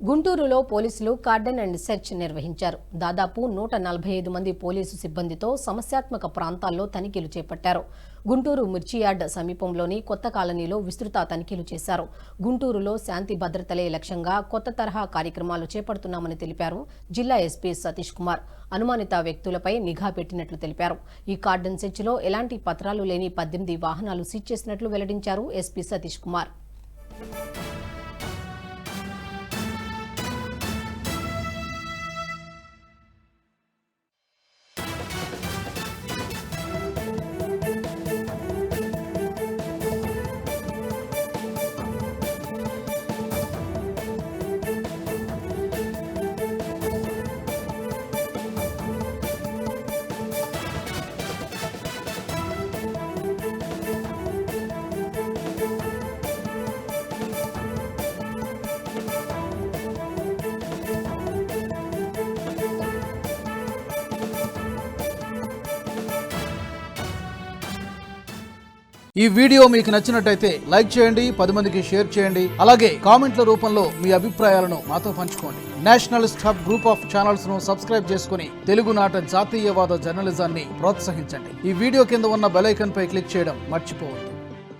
గుంటూరులో పోలీసులు cordon and search నిర్వహించారు. దాదాపు 145 మంది పోలీసు సిబ్బందితో సమస్యాత్మక ప్రాంతాల్లో తనిఖీలు చేపట్టారు. గుంటూరు మిర్చియార్డ్ సమీపంలోని కొత్త కాలనీలో విస్తృత తనిఖీలు చేశారు. గుంటూరులో శాంతి భద్రతలే లక్ష్యంగా కొత్త తరహా కార్యక్రమాలు చేపడుతున్నామని తెలిపారు. జిల్లా ఎస్పీ సతీష్ కుమార్ అనుమానిత వ్యక్తులపై నిఘా పెట్టినట్లు తెలిపారు. ఈ కార్డన్ సెర్చ్లో ఎలాంటి పత్రాలు లేని 18 వాహనాలు సీజ్ చేసినట్లు వెల్లడించారు ఎస్పీ సతీష్ కుమార్. ఈ వీడియో మీకు నచ్చినట్టయితే లైక్ చేయండి, 10 మందికి షేర్ చేయండి. అలాగే కామెంట్ల రూపంలో మీ అభిప్రాయాలను మాతో పంచుకోండి. Nationalist hub group of channels ను సబ్స్క్రైబ్ చేసుకుని తెలుగునాట జాతీయవాద జర్నలిజాన్ని ప్రోత్సహించండి. ఈ వీడియో కింద ఉన్న బెల్ ఐకాన్ పై క్లిక్ చేయడం మర్చిపోవద్దు.